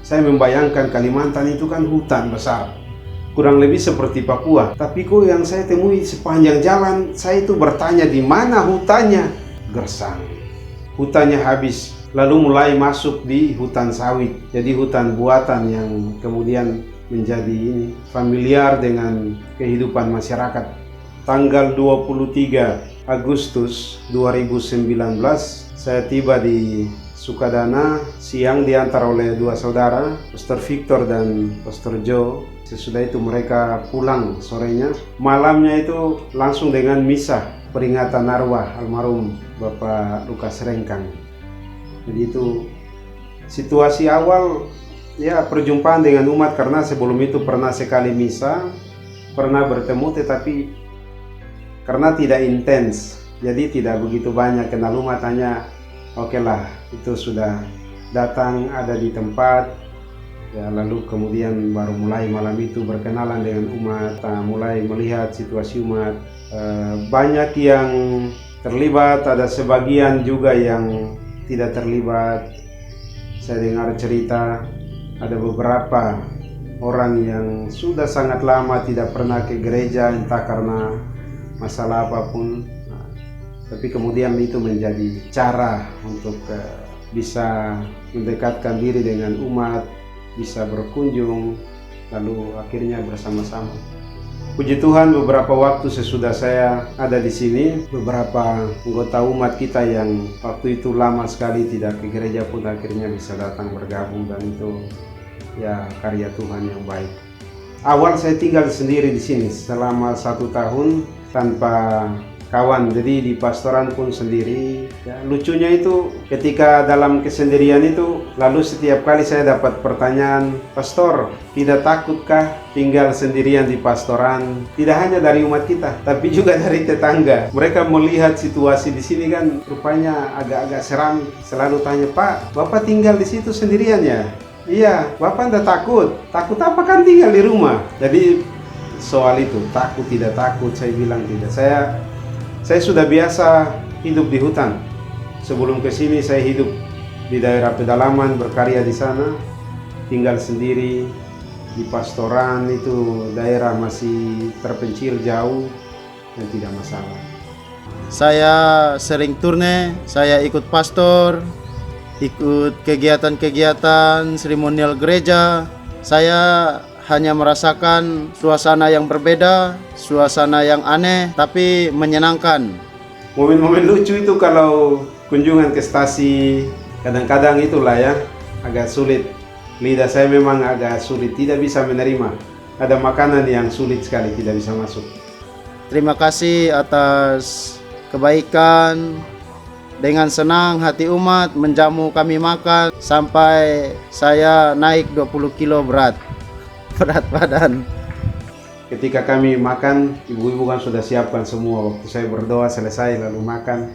Saya membayangkan Kalimantan itu kan hutan besar, kurang lebih seperti Papua. Tapi kok yang saya temui sepanjang jalan, saya itu bertanya di mana hutannya? Gersang. Hutannya habis, lalu mulai masuk di hutan sawit. Jadi hutan buatan yang kemudian menjadi ini familiar dengan kehidupan masyarakat. Tanggal 23 Agustus 2019 saya tiba di Sukadana, siang diantar oleh dua saudara, Pastor Victor dan Pastor Joe. Sesudah itu mereka pulang sorenya. Malamnya itu langsung dengan misa peringatan arwah almarhum Bapak Lukas Rengkang. Jadi itu situasi awal ya perjumpaan dengan umat, karena sebelum itu pernah sekali misa, pernah bertemu, tetapi karena tidak intens, jadi tidak begitu banyak kenal umat. Hanya oke lah, itu sudah datang ada di tempat ya, lalu kemudian baru mulai malam itu berkenalan dengan umat, mulai melihat situasi umat. Banyak yang terlibat, ada sebagian juga yang tidak terlibat. Saya dengar cerita ada beberapa orang yang sudah sangat lama tidak pernah ke gereja, entah karena masalah apapun, tapi kemudian itu menjadi cara untuk bisa mendekatkan diri dengan umat, bisa berkunjung, lalu akhirnya bersama-sama. Puji Tuhan, beberapa waktu sesudah saya ada di sini, beberapa anggota umat kita yang waktu itu lama sekali tidak ke gereja pun akhirnya bisa datang bergabung, dan itu ya karya Tuhan yang baik. Awal saya tinggal sendiri di sini selama 1 tahun tanpa kawan, jadi di pastoran pun sendiri. Ya, lucunya itu ketika dalam kesendirian itu, lalu setiap kali saya dapat pertanyaan, "Pastor, tidak takutkah tinggal sendirian di pastoran?" Tidak hanya dari umat kita, tapi juga dari tetangga. Mereka melihat situasi di sini kan rupanya agak-agak seram, selalu tanya, "Pak, Bapak tinggal di situ sendirian ya?" "Iya." "Bapak tidak takut?" "Takut apa, kan tinggal di rumah." Jadi soal itu takut tidak takut, saya bilang tidak. Saya sudah biasa hidup di hutan. Sebelum ke sini saya hidup di daerah pedalaman, berkarya di sana, tinggal sendiri di pastoran. Itu daerah masih terpencil jauh dan tidak masalah. Saya sering turne, saya ikut pastor, ikut kegiatan-kegiatan seremonial gereja. Saya hanya merasakan suasana yang berbeda, suasana yang aneh tapi menyenangkan. Momen-momen lucu itu kalau kunjungan ke stasi, kadang-kadang itulah ya agak sulit. Lidah saya memang agak sulit, tidak bisa menerima. Ada makanan yang sulit sekali, tidak bisa masuk. Terima kasih atas kebaikan. Dengan senang hati umat menjamu kami makan sampai saya naik 20 kilo berat badan. Ketika kami makan, ibu-ibu kan sudah siapkan semua. Waktu saya berdoa selesai lalu makan,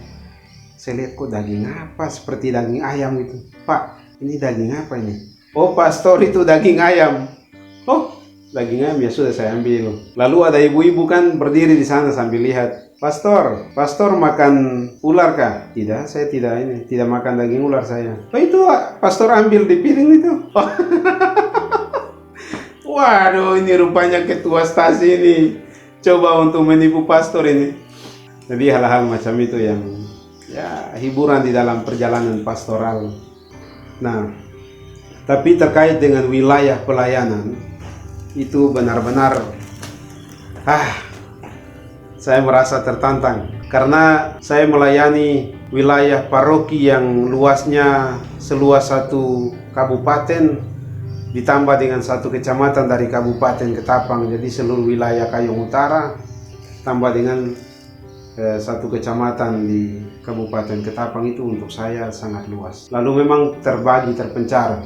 saya lihat kok daging apa seperti daging ayam itu. "Pak, ini daging apa ini?" "Oh, pastor, itu daging ayam." "Oh, daging ayam." Ya sudah, saya ambil. Lalu ada ibu-ibu kan berdiri di sana sambil lihat. Pastor makan ular kah?" "Tidak, saya tidak makan daging ular saya." "Oh, itu pastor ambil di piring itu." Waduh, ini rupanya ketua stasi ini coba untuk menipu pastor ini. Jadi hal-hal macam itu yang ya hiburan di dalam perjalanan pastoral. Nah, tapi terkait dengan wilayah pelayanan itu benar-benar saya merasa tertantang, karena saya melayani wilayah paroki yang luasnya seluas 1 kabupaten ditambah dengan 1 kecamatan dari Kabupaten Ketapang. Jadi seluruh wilayah Kayong Utara tambah dengan 1 kecamatan di Kabupaten Ketapang, itu untuk saya sangat luas. Lalu memang terbagi, terpencar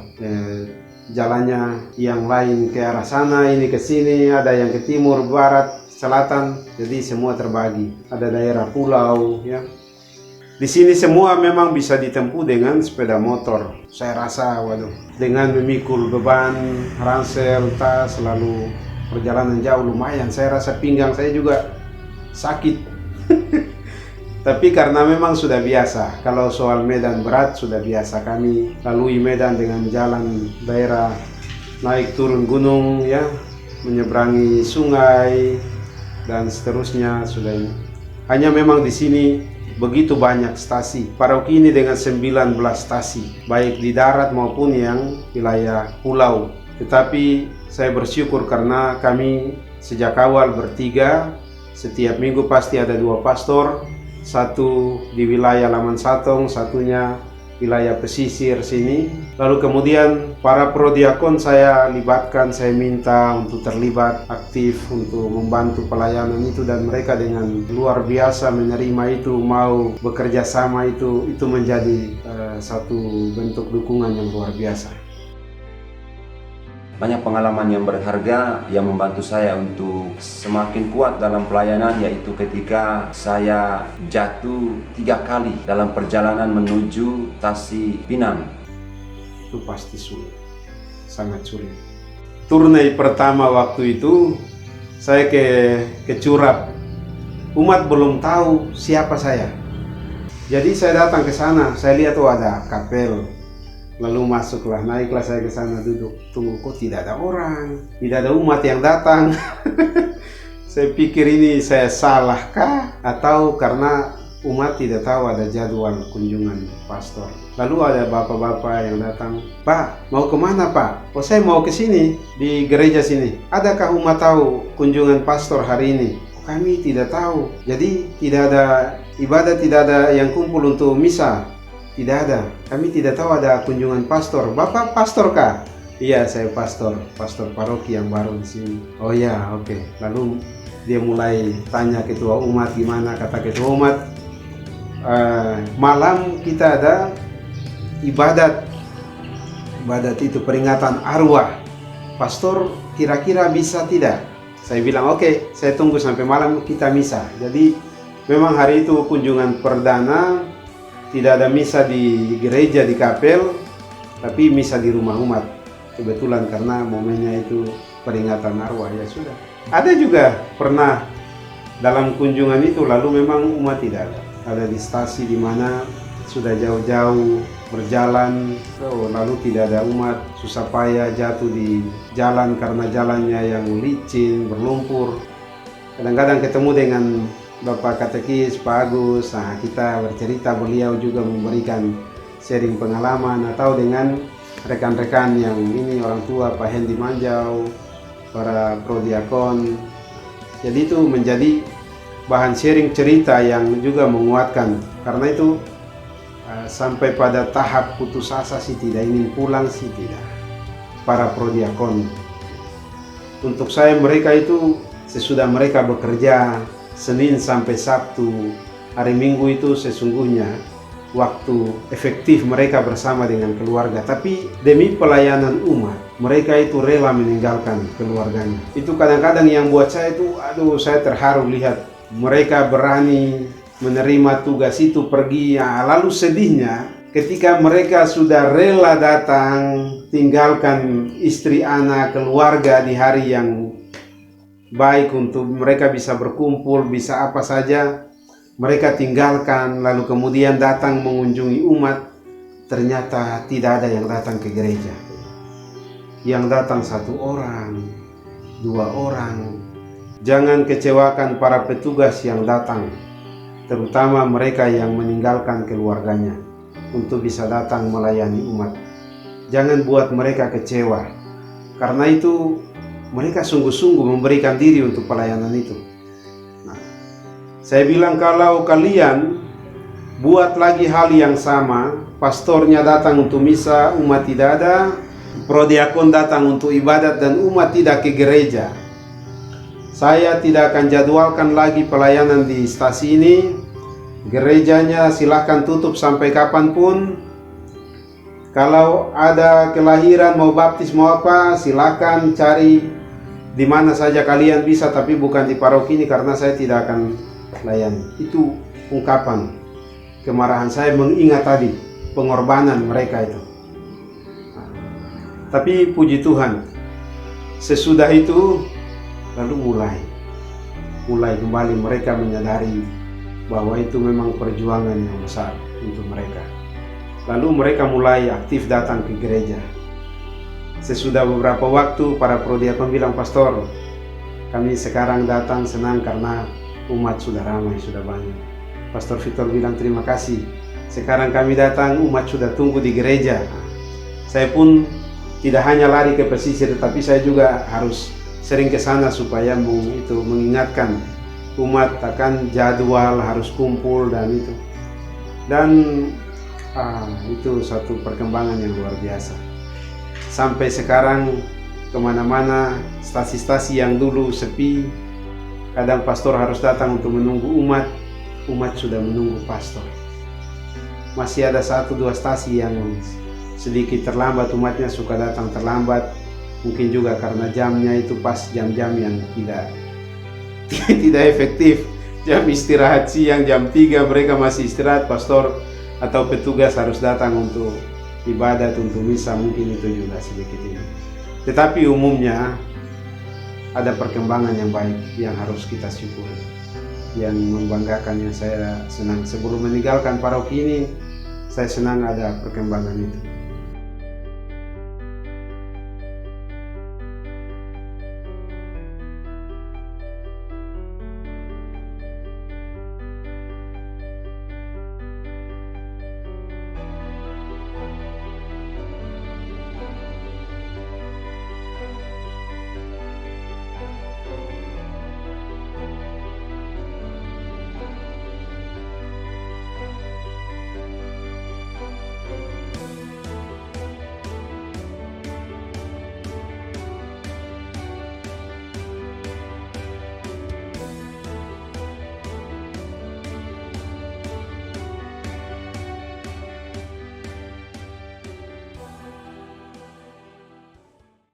jalannya, yang lain ke arah sana, ini ke sini, ada yang ke timur, barat, selatan, jadi semua terbagi. Ada daerah pulau ya. Di sini semua memang bisa ditempuh dengan sepeda motor. Saya rasa dengan memikul beban, ransel, tas, lalu perjalanan jauh lumayan. Saya rasa pinggang saya juga sakit. Tapi karena memang sudah biasa, kalau soal medan berat sudah biasa kami lalui medan dengan jalan daerah, naik turun gunung ya, menyeberangi sungai dan seterusnya sudah ini. Hanya memang di sini begitu banyak stasi. Paroki ini dengan 19 stasi, baik di darat maupun yang wilayah pulau. Tetapi saya bersyukur karena kami sejak awal bertiga, setiap minggu pasti ada 2 pastor, satu di wilayah Laman Satong, satunya wilayah pesisir sini. Lalu kemudian para prodiakon saya libatkan, saya minta untuk terlibat aktif untuk membantu pelayanan itu, dan mereka dengan luar biasa menerima itu, mau bekerja sama itu menjadi satu bentuk dukungan yang luar biasa. Banyak pengalaman yang berharga yang membantu saya untuk semakin kuat dalam pelayanan, yaitu ketika saya jatuh 3 kali dalam perjalanan menuju Tasi Pinang. Itu pasti sulit, sangat sulit. Turnai pertama waktu itu saya ke Curap. Umat belum tahu siapa saya. Jadi saya datang ke sana, saya lihat ada kapel. Lalu masuklah, naiklah saya ke sana, duduk, tunggu, kok tidak ada orang, tidak ada umat yang datang. Saya pikir ini saya salahkah, atau karena umat tidak tahu ada jadwal kunjungan pastor. Lalu ada bapak-bapak yang datang, "Pak, mau kemana Pak?" "Oh, saya mau ke sini, di gereja sini. Adakah umat tahu kunjungan pastor hari ini?" "Oh, kami tidak tahu. Jadi tidak ada ibadah, tidak ada yang kumpul untuk misa." "Tidak ada, kami tidak tahu ada kunjungan pastor." "Bapak pastor kah?" "Iya, saya pastor paroki yang baru di sini." "Oh ya, oke." Lalu dia mulai tanya ketua umat gimana. Kata ketua umat, malam kita ada ibadat itu peringatan arwah. Pastor kira-kira bisa tidak? Saya bilang oke, saya tunggu sampai malam kita misa. Jadi memang hari itu kunjungan perdana. Tidak ada misa di gereja, di kapel, tapi misa di rumah umat. Kebetulan karena momennya itu peringatan arwah, ya sudah. Ada juga pernah dalam kunjungan itu, lalu memang umat tidak ada. Ada di stasi di mana sudah jauh-jauh berjalan, lalu tidak ada umat, susah payah jatuh di jalan karena jalannya yang licin, berlumpur. Kadang-kadang ketemu dengan Bapak Katekis, Pak Agus, nah kita bercerita, beliau juga memberikan sharing pengalaman, atau dengan rekan-rekan yang ini orang tua, Pak Hendi Manjau, para prodiakon. Jadi itu menjadi bahan sharing cerita yang juga menguatkan. Karena itu sampai pada tahap putus asa sih, tidak ingin pulang sih, tidak. Para prodiakon, untuk saya mereka itu sesudah mereka bekerja Senin sampai Sabtu, hari Minggu itu sesungguhnya waktu efektif mereka bersama dengan keluarga. Tapi demi pelayanan umat, mereka itu rela meninggalkan keluarganya. Itu kadang-kadang yang buat saya itu, saya terharu lihat mereka berani menerima tugas itu, pergi. Ya, lalu sedihnya ketika mereka sudah rela datang, tinggalkan istri, anak, keluarga di hari yang baik untuk mereka bisa berkumpul, bisa apa saja, mereka tinggalkan, lalu kemudian datang mengunjungi umat. Ternyata tidak ada yang datang ke gereja. Yang datang 1 orang, 2 orang. Jangan kecewakan para petugas yang datang, terutama mereka yang meninggalkan keluarganya untuk bisa datang melayani umat. Jangan buat mereka kecewa, karena itu mereka sungguh-sungguh memberikan diri untuk pelayanan itu. Nah, saya bilang kalau kalian buat lagi hal yang sama, pastornya datang untuk misa, umat tidak ada, prodiakon datang untuk ibadat dan umat tidak ke gereja, saya tidak akan jadwalkan lagi pelayanan di stasi ini. Gerejanya silahkan tutup sampai kapanpun. Kalau ada kelahiran, mau baptis, mau apa, silakan cari di mana saja kalian bisa, tapi bukan di paroki ini karena saya tidak akan layani. Itu ungkapan kemarahan saya mengingat tadi pengorbanan mereka itu. Tapi puji Tuhan, sesudah itu lalu mulai kembali mereka menyadari bahwa itu memang perjuangan yang besar untuk mereka. Lalu mereka mulai aktif datang ke gereja. Sesudah beberapa waktu, para prodiakon bilang, "Pastor, kami sekarang datang senang karena umat sudah ramai, sudah banyak." Pastor Victor bilang, "Terima kasih. Sekarang kami datang, umat sudah tunggu di gereja." Saya pun tidak hanya lari ke pesisir, tapi saya juga harus sering ke sana supaya mengingatkan umat akan jadwal harus kumpul dan itu. Dan itu satu perkembangan yang luar biasa. Sampai sekarang kemana-mana, stasi-stasi yang dulu sepi, kadang pastor harus datang untuk menunggu umat, umat sudah menunggu pastor. Masih ada 1-2 stasi yang sedikit terlambat, umatnya suka datang terlambat, mungkin juga karena jamnya itu pas jam-jam yang tidak efektif. Jam istirahat siang jam 3 mereka masih istirahat, pastor atau petugas harus datang untuk ibadat, untuk misa, mungkin itu juga sedikit ini. Tetapi umumnya ada perkembangan yang baik yang harus kita syukuri, yang membanggakan, yang saya senang. Sebelum meninggalkan paroki ini, saya senang ada perkembangan itu.